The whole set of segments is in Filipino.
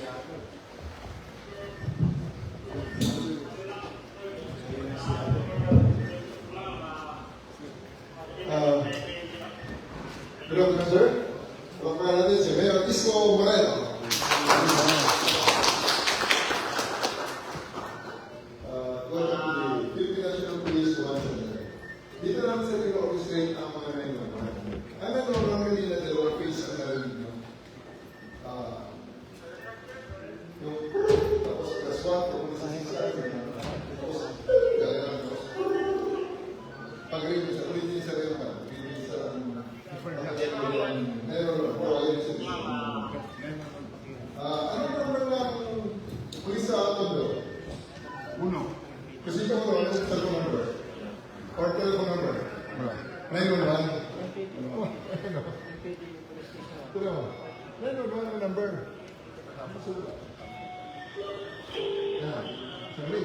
Good afternoon, sir. Welcome natin si Mayor Isko Moreno. Welcome to the Philippine National Police Command. Dito namin sa nag-orchestrate ang mga naingaman. Ang nag-orchestrate nila dalawang face ang narinig nyo. Yung tapos plus 1, tapos sa isa, tapos pag-rin mo sa ulitin sa rin ka. Ano naman ng pulis sa Tondo? Uno. Kasi ikaw mo, ano sa telephone number? Or telephone number? 911? Tira mo. 911 ang number. Yan. Sorry.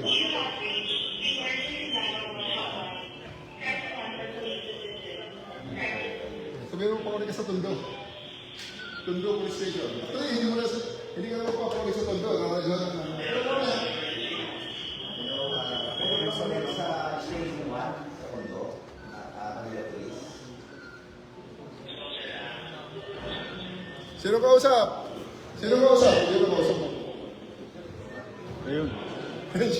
Sabihin mo pa ulit ka sa Tondo. Tondo Police Station. Ito hindi ka naman pa ulit sa Tondo. Sa Station 1, sa Tondo, Manila Police. Sino kausap? Sino kausap? Sino kausap mo? Ayun. Ayun.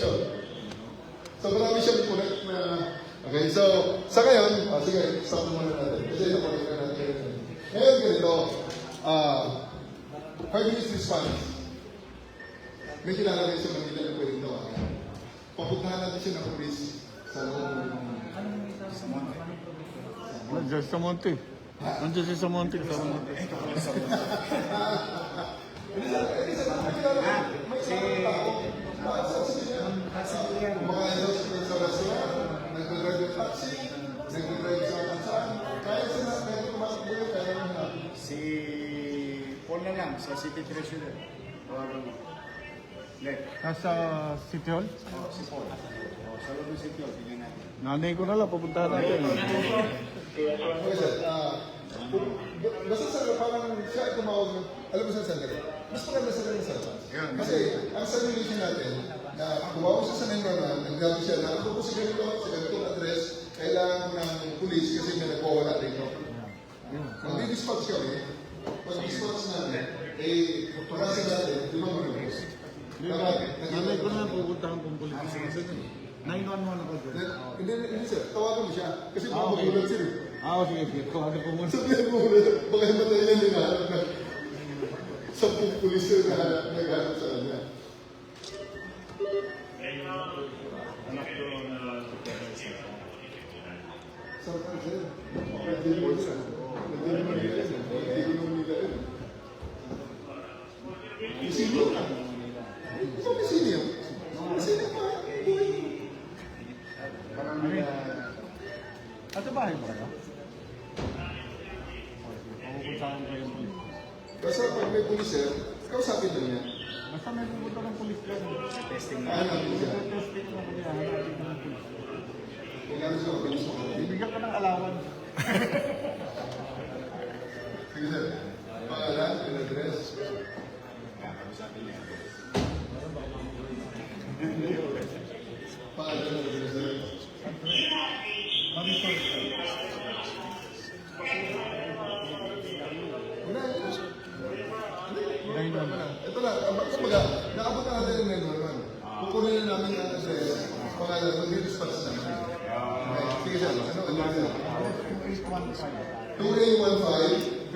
So marami siyang punat na... Okay, so sa ngayon, sige, stop muna natin. Kasi napakita natin. Ngayon ganito, 5 minutes response. May kilala rin siya Manila na pwedeng tawagan. Papuntahan natin siya ng police sa loob ng... Nandiyan sa Monte. Nandiyan siya sa Monte. May isang tao. Kumakain daw sa restaurant, nag-drive yung taxi, nag-drive sa kansaan. Kaya sila, kaya kumakbo yun, kaya naman na. Si Paul na lang, sa City Treasurer. Nasa City Hall? Si Paul. Sa loob ng City Hall, tingnan natin. Nanay ko na lang, papuntahan natin. Okay, sir. Basta sir, parang siya ay tumawag ng, alam mo sir, sandali. Mas maganda sa kanyang sarap. Kasi ang simulation natin, na tumawag siya sa 911, nag-grabe siya na, ako po sa ganitong address, kailangan ng police kasi may nagpawala rito. Mag-dispatch kami, pag-dispatch namin, parasin natin, di ba mag-dispatch? Nanay ko na lang, pupuntahan kong pulis. 911 ako dyan. Hindi sir, tawagan mo siya. Kasi baka magulat sir. Sige. Tawagan ko muna. Sabihin mo muna, baka himatayin yan yung nahanap na 10 pulis sir na naghanap sa kanya. Anak ko na Sarap sir. Pwede mo sir. Pwede mo nila sir. Pwede mo nila yun. Isilyo ka. Ito isilyo. Isilyo ka. At sa bahay mo ka? Pupuntahan ko yung pulis. Basta pag may pulis sir, kausapin na niya. Basta may pupunta ng pulis dyan. testing na. Ano siya? Testing na ko niya. Hanapin ko ng pulis. Kailangan siya mapilis mo. Bibigyan ka ng alawan. Sige sir. Pangalan, address. Pangalan, address sir. Ito lang, kumbaga, nakabot na natin yung nagawin. Kukunin na namin ang address, pangalan, mag-dispatch namin. Okay, sige sir, ano address? 2815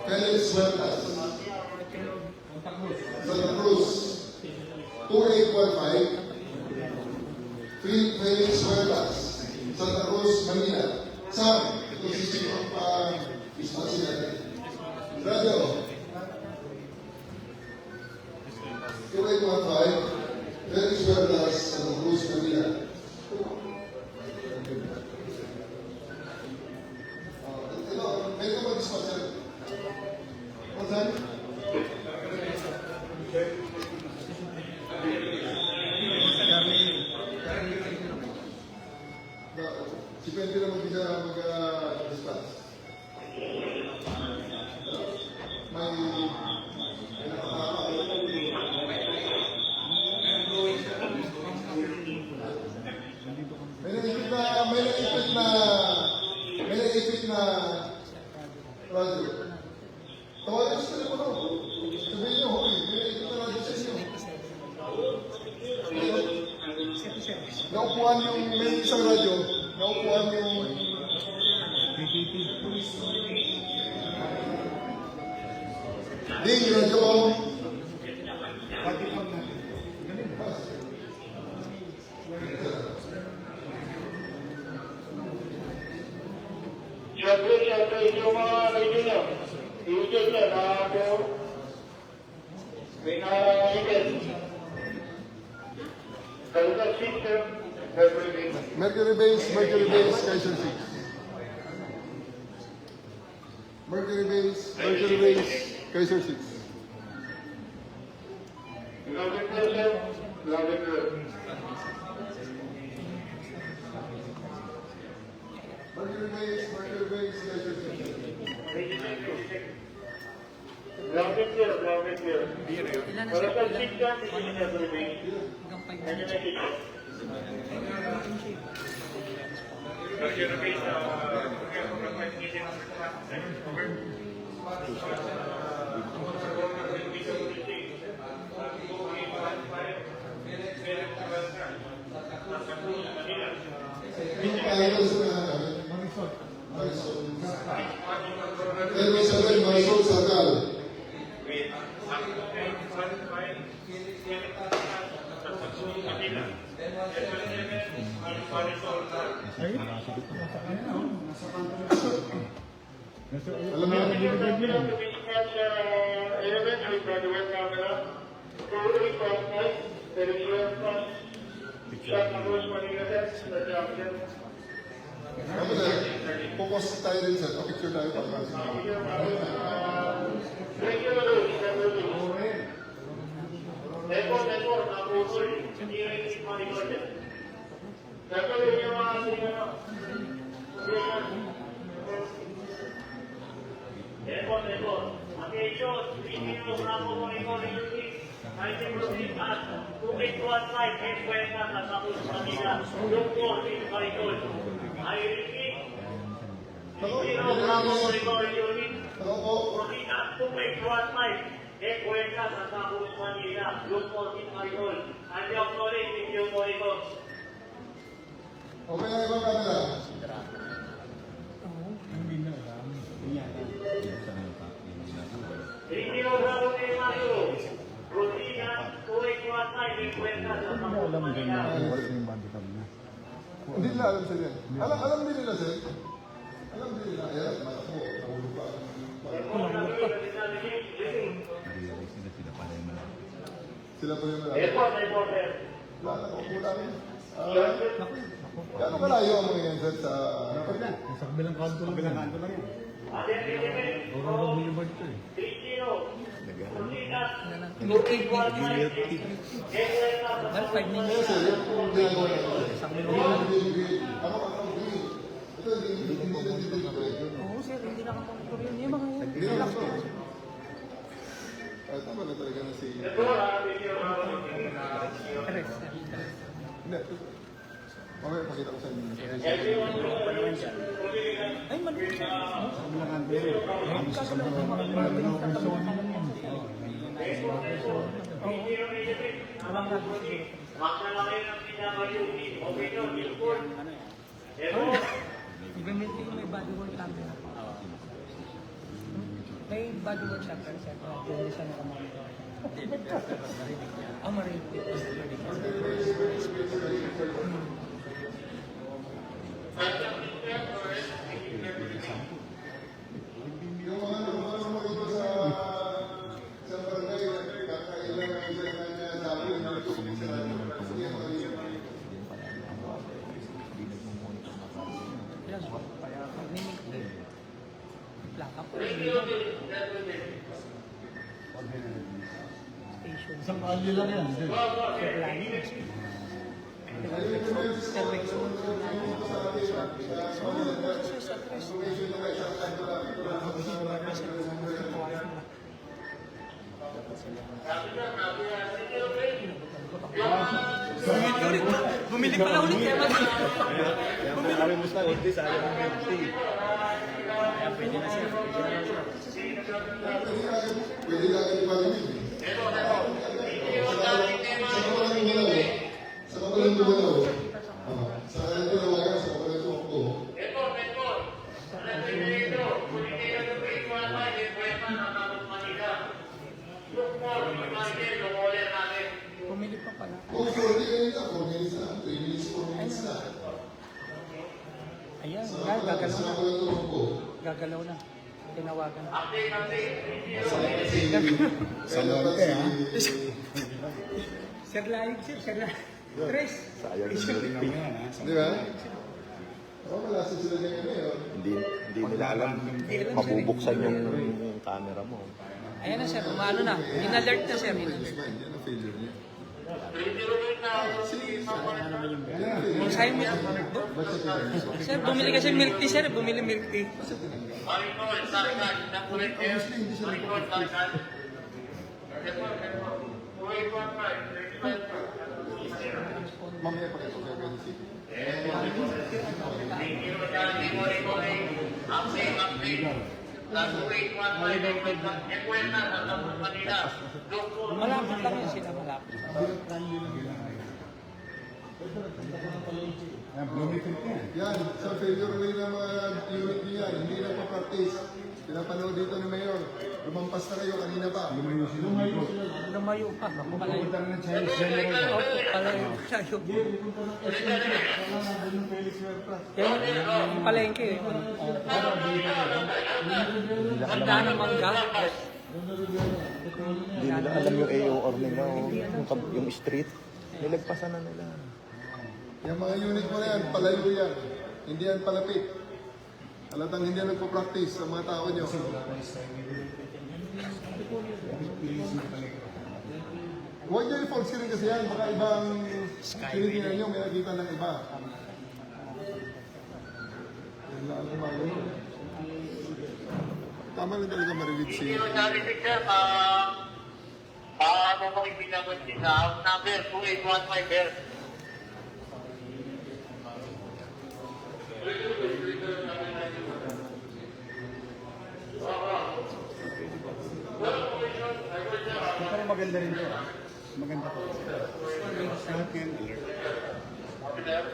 Felix Huertas, Santa Cruz. 2815 Felix Huertas, Santa Cruz, Manila. Sam, ito si Sino dispatch natin. Radio. 2815 Felix Huertas, Santa Cruz, Manila. Ito, may ka mag-dispatcher. What's that? Si Pwede na mag-isa mag-dispatch. May nakakakot. naupuan yung may isang radyo, naupuan yung ding radyo ko. Siyempre, yung mga radio nyo, i-check nyo na ako, may na-hit. Kalungan system, everything. Mercury base, Kaiser 6. Mercury base, Kaiser 6. Love it, sir. Love it, sir. Mercury base, Kaiser 6. Love it, sir. Love it, sir. Kalungan system, everything. And you make it. Yung pilots na Marisol. Marisol Sagal. Alam mo yung Tapos focus tayo rin sa picture tayo para okay na ibang camera. Hindi nila alam sir yan. Alam din nila sir. Alam din nila. Ayan, matakbo. Nahulog pa. Sila pa rin malaki. Wala ko. Kulang. Gano'ng kalayo ang mga yan sir sa... Sa kabilang kanto lang yan. Aurora Boulevard to eh. Sir, yung ginagawa natin. Ako, ito, hindi na dito. Oo, sir, hindi nakapag-tour yun. Yung mga yun. Hindi na gusto. Ay, tama na talaga na si... Hindi. Mamaya, pakita ko sa inyo. Ay, mali. Gamitin may body work camera. May body work camera, sir. Hindi siya nakamamit. Ah, marin. Yung mga nakuha mo dito sa barangay, kakailan ang isa na sabi na ito. Plaka po. Station. Isang kalye lang yan. Sir. Bumili pala ulit yan. Kaya mo sa ulit sa alam ng empty. Kaya pwede na siya. Pwede ka agad iparinig. Sa kapalang gumalaw. Pumili pa pala. Oh, 40 minutes na, 4 minutes na. 3 minutes, 4 minutes na. Ayan, Sama gagalaw na. ko yung tulong ko. Gagalaw na. Tinawagan. Sa norte, ha? Sir Laig, sir Laig. Tres. Sayang yung Tingnan briefing. mo yan, ha? Di ba? Oh, malasa sila ganyan ngayon. Hindi nila alam. Mabubuksan yung camera mo. Ayan na sir, umano na. In-alert na sir. In-alert. Yan ang failure niya. Kung sa'yo mo, sir, bumili kasi milk tea, sir. Bumili milk tea. Mamaya pa kayo kaya city. Malapit lang yun sila, malapit. Bloomington yan. Yan, sa failure rin ng mga unit niya, hindi na pa-practice. Pinapanood dito ni Mayor. Lumampas na kayo kanina pa. Lumayo pa. Palayo. Pupunta na ng Chinese General. Opo, palayo. Sayo. Yan, yung palengke. Ang daan ng mangga. Hindi nila alam yung AOR nila. Yung street. Nilagpasan na nila. Yung mga unit mo na yan, palayo yan. Hindi yan palapit. Halatang hindi yan nagpa-practice sa mga tao nyo. Huwag nyo i-fault screen kasi yan. Baka ibang tinitingnan nyo, may nakita ng iba. Yan lang ang mga yun. Tama lang talaga marilig si... Ano mo ipinagot sa house number 2815 there. Pero maganda rin yun. Maganda po. Lahat yan, alert.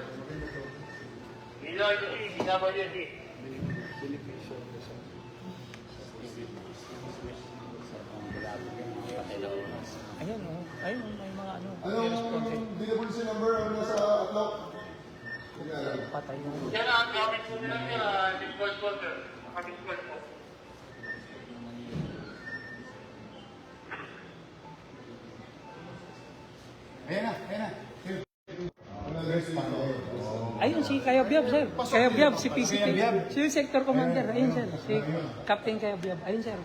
Ayun, oh. Ayun, may mga ano. Anong binabulisin number ang nasa upload? Hindi alam. Patay yung... Yan ang gamit ko nila niya, Discord ko, sir. Naka-Discord ko. Ayan na, ayan na. Ayun, si Kayabyab, sir. Kayabyab, si PCT. Kayabyab. Si yung sector commander. Ayun, sir. Si Captain Kayabyab. Ayun, sir.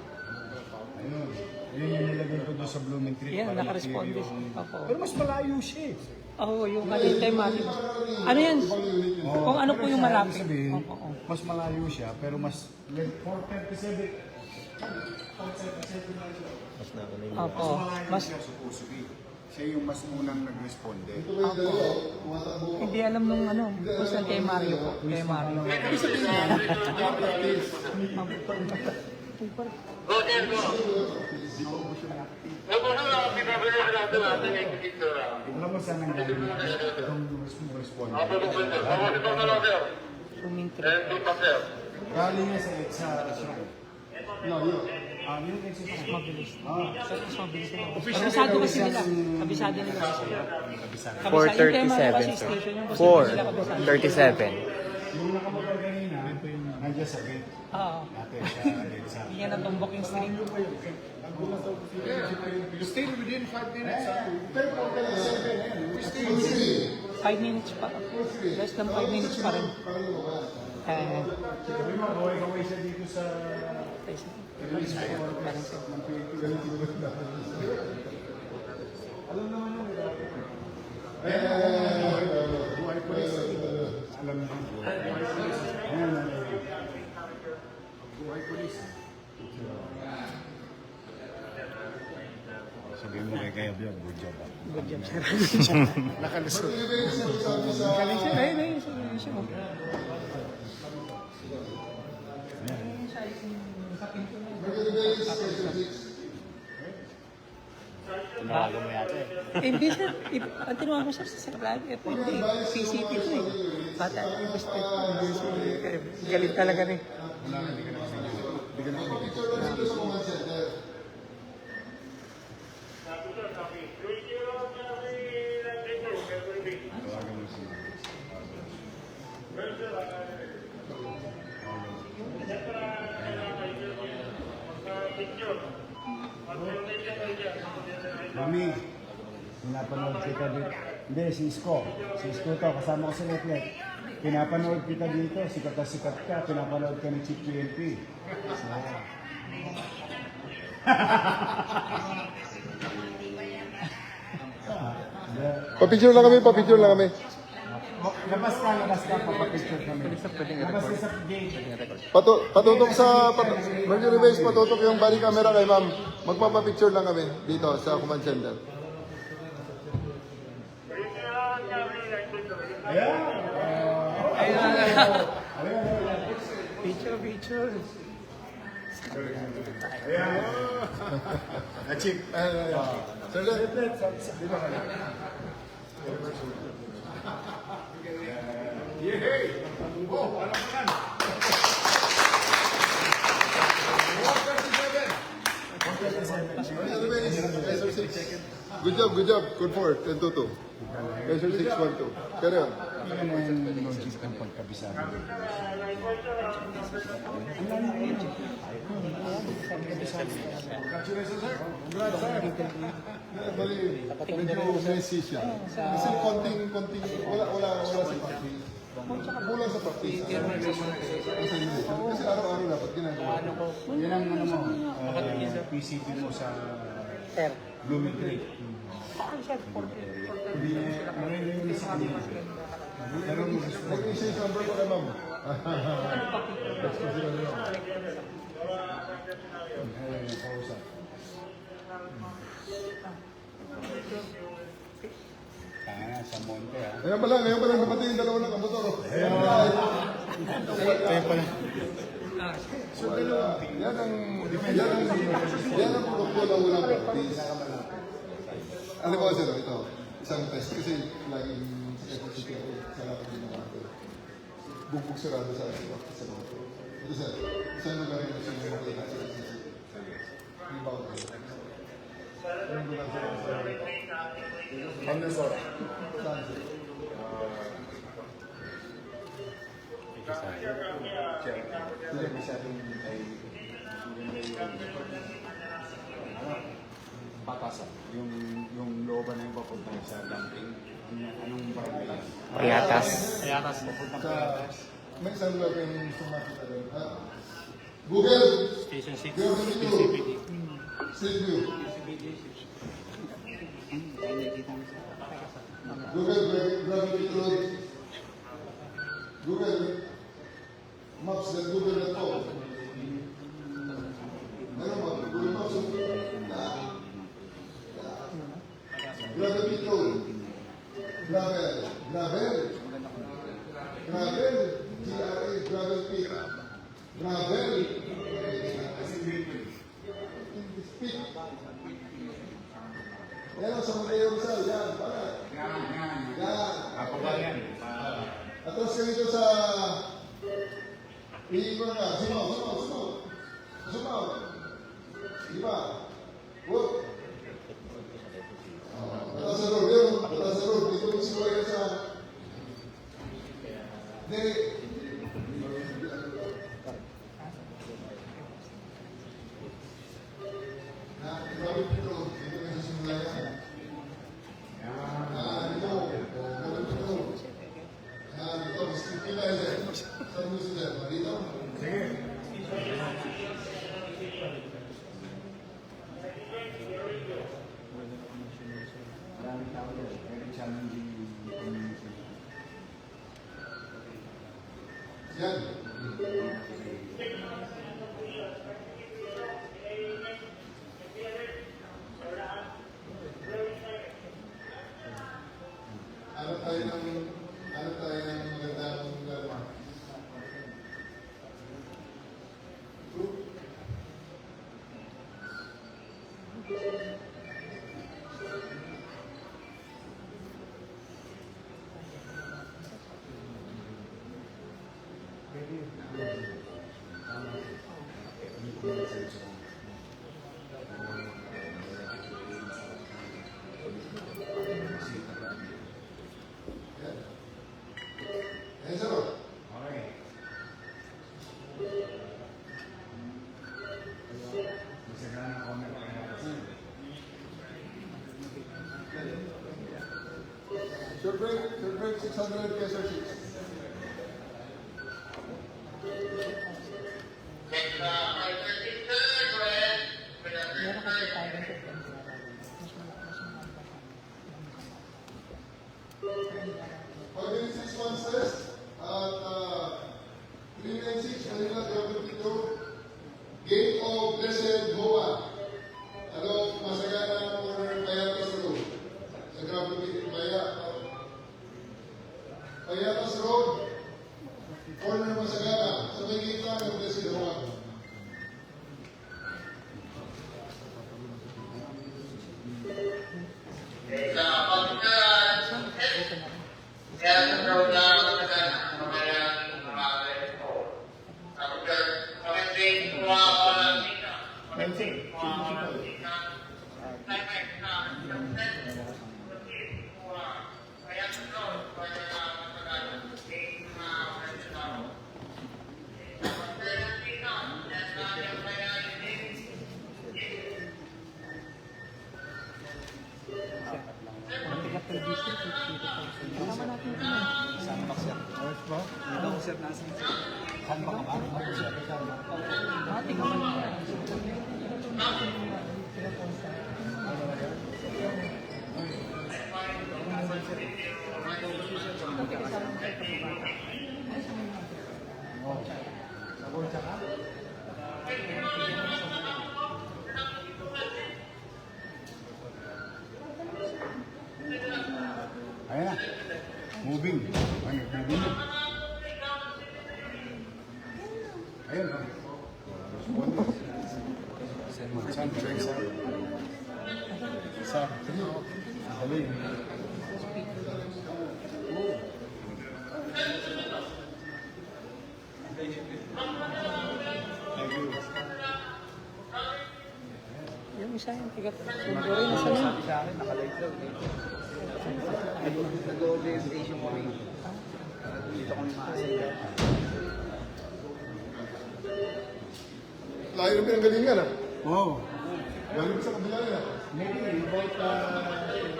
Ayun. Yun yung nilagay ko doon sa Blooming Tree. Yan, para nakaresponde. i-clear yung- Opo. Pero mas malayo siya eh. Oo, yung Alintay Mali. Ano yan? Kung ano po yung malapit. Sabihin, Opo, opo. mas malayo siya, pero mas... 437. Mas na ano yung Opo. Mas malayo Mas, siya supposedly. Siya yung mas unang nag-responde. Ito ba yung dalawa? Tumatakbo. hindi alam nung ano, kung saan kay Mario po. Kay Mario. Ibig sabihin yan, practice. Go, sir, go. Nagpunta lang ang pinabili natin natin yung picture. Alam mo saan ang galing itong responde? Ako po, sir. Ako ito na lang, sir. Sumintri. And do pa, sir. Galing niya sa shrine. No, yun. Yung exercise. Mabilis. Ah. Mas mabilis nila. Kabisado kasi nila. Kabisado nila. Kabisado. Yung tema ng 4:37, kasi sir. station yung gusto nila kabisado. 4:37. Yung nakamotor kanina, nandiyan sa gate. Oo. Natin sa gate sa... Hindi yan natumbok yung string. Still within 5 minutes. Pero kung ka lang 7, 5 minutes pa. Less than 5 minutes pa rin. Sabi mo, gaway siya dito sa... Parang siya. Alam naman yun. Buhay police. Alam naman. Buhay police. Sabihin mo kay Kaya Bion, good job. Good job, sir. Nakalusot. Galing siya. Ayun, ayun. Siya. Tinawagan mo yata eh. Hindi, sir. Ang tinawag ko, sir, sa Sagrado. Hindi. PCT ko eh. Bata, gusto ko. Galing talaga rin. Wala, hindi ka na kasi. Hindi ka na kasi. Tawagan mo si Mami, pinapanood kita dito. Hindi, si Isko. Si Isko to, kasama ko sa Netflix. Pinapanood kita dito, sikat na sikat ka. Pinapanood ka ni Chief PNP. Papicture lang kami, papicture lang kami. Labas ka, papapicture kami. Labas ka sa gate. Patutok sa Mercury Base, patutok yung body camera kay ma'am. Magpapapicture lang kami dito sa command center. Picture. Chief, sir, dito ka na. Good job. Good for 10-2. Measure 6-1-2. Carry on. Yan ang logic ng pagkabisado. Bali, medyo messy siya. Kasi konting, wala sa practice. Kulang sa practice. Kasi araw-araw dapat ginagawa. Yan ang ano mo, PCP mo sa Sir. Blooming Creek. Hindi na, marami sa kanila. Pero mo gusto mo. Mag-isa yung number ko kay ma'am. That's ko sila nila. Ayun, kausap. Sa monte ha. Ngayon pa lang dumating yung dalawa ng kamotor. Ayun pala. Yan ang produkto na walang practice. Ano ba sir, ito, isang test kasi laging FCC ako sa lahat ng mga ito. Bugbog sarado sa practice sa mga ito. Ito sir, isang lugar yung gusto nyo makita sa FCC. Rebound kayo. Anong lugar sa Pandasor. saan sir? Sila masyadong ay batasan. Yung looban na yung papunta sa dumping. Anong barangay yan? Payatas. May isang lugar kayong gusto makita doon. Google! Station 6. PCPD. Street view. Google Gravity Road. Google Maps dan Google.com. Meron ba? Google Maps. Gravity Road. Gravel. GRA. Gravel pit. Gravel. Pit. Yan ang sa Mateo Rizal. Yan. Para. Yan. Atras ka dito sa iikon ka. Sumaw. Diba? Good. Atras sa road. Dito mo siguro ka sa Dere. Grabe dito. Dito may susimula yan. Maraming tao yan. Very challenging yung community. Yan. Ano tayo ng magandang lugar? Short break 600 Kaiser 6. Meron kasi tayo ng September. Pag 6 months at 396 Manila Geography 2, Gate of Blessed Boa. Ano, masagana ng Payatas Road. Sa Geography, Payatas Road. Corner Masagana. Sa may gitna ng Blessed Boa. Ang taga-producer, 50,000. Kasama natin ito. Saan ba sir? Oras po? Dito ko sir nasa. Saan ba ka ba? Ako siya kasama. Ate ka man. Oh. Sabon siya ka? Ayan na. Moving. Ayun, moving na. Ayun. Saan check sa? Sa. Dali. Thank you. Yung isa yung taga-producer na sa Sabi sa akin, nakalive daw. Nag-orientation kami. Dito kami maasaya. Layo ng pinanggalingan ah. Oh. Galing sa kabila nila. Maybe about 10%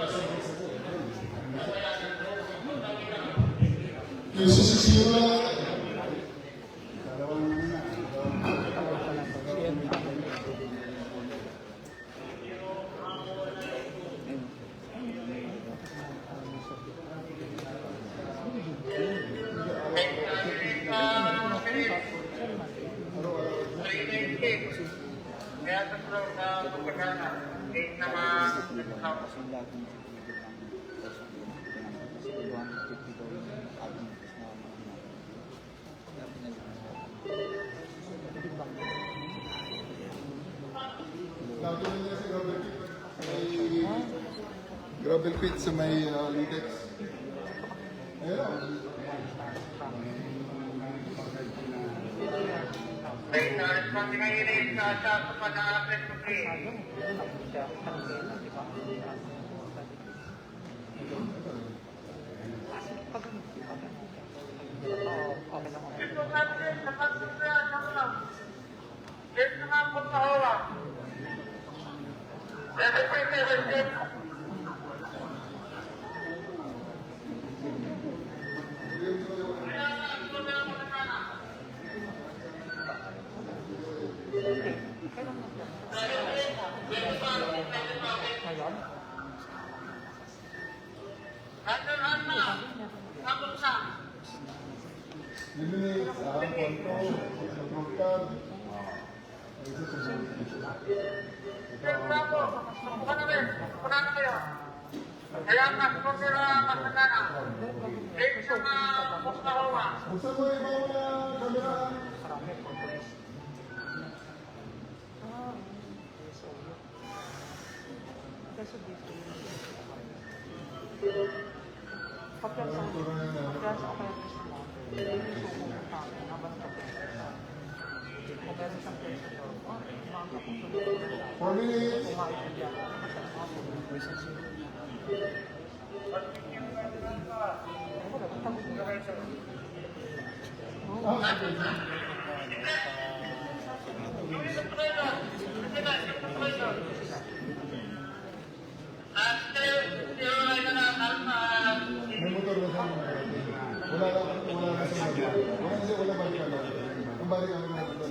Yung sisisiyo na. Dalawang ano na. Kaya sa floor na pagkakana, gate na Kasi lahat ng sigurado lang. Kasi 250 daw yung admin na Lagi na niya si Robert Pitt. May gravel pit sa may Litex. Ayun. gate na response ngayon sa pag-aaral ng Ito natin sa pagkakaya ng lang. Gate na nga po sa hawa. Gate. Ngayon, Handa na. Tapos sa. Eliminate ang konto, pagkakad. Bravo. Kuna na kayo. Kaya nga, kung sila masagana. Gate na nga po sa hawa. Buksan mo yung mga kamera. marami po police. So, kasi dito. Pagkas sa operators mo, hindi suko ng tao na basta po. Kung meron siyang place ito, mga kapusunod. 4 minutes. Kumain ka dyan. At wala na sa mga. Wala balik na. Ang balik kami na ito.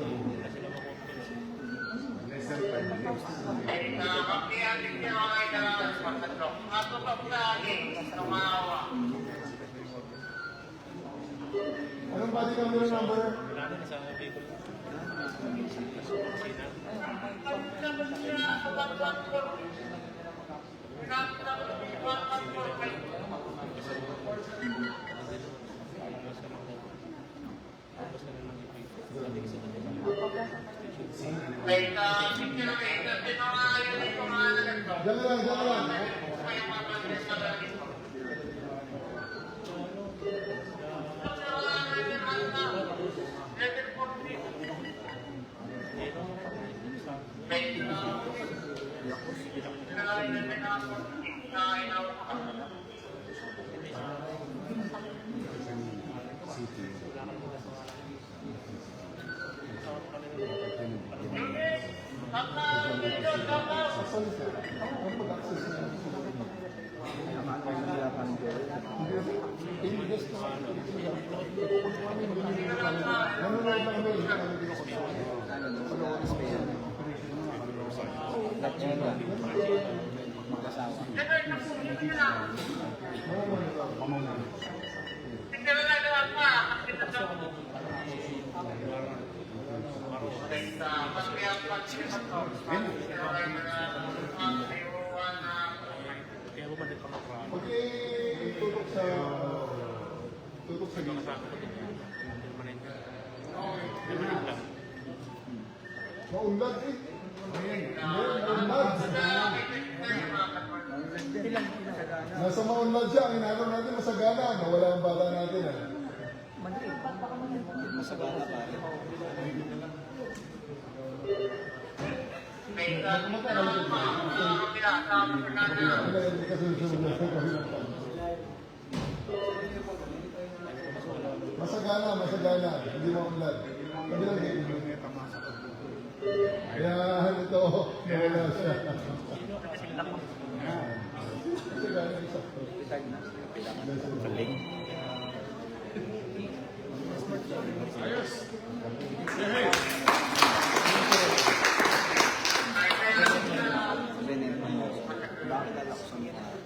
Anong body camera number? Jangan lang. Tutok sa gilid. Maunlad eh. Maunlad. Nasa maunlad siya. Ang inaano natin masagana. Nawala ang bala natin eh. Masagana pa rin. Masagana. Hindi maunlad. Kabilang dito. Yan, ito. Nawala siya. Masagana isa.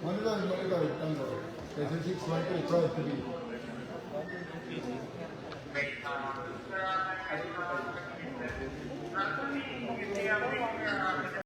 Manila, tango. Kasi 612, proud to be.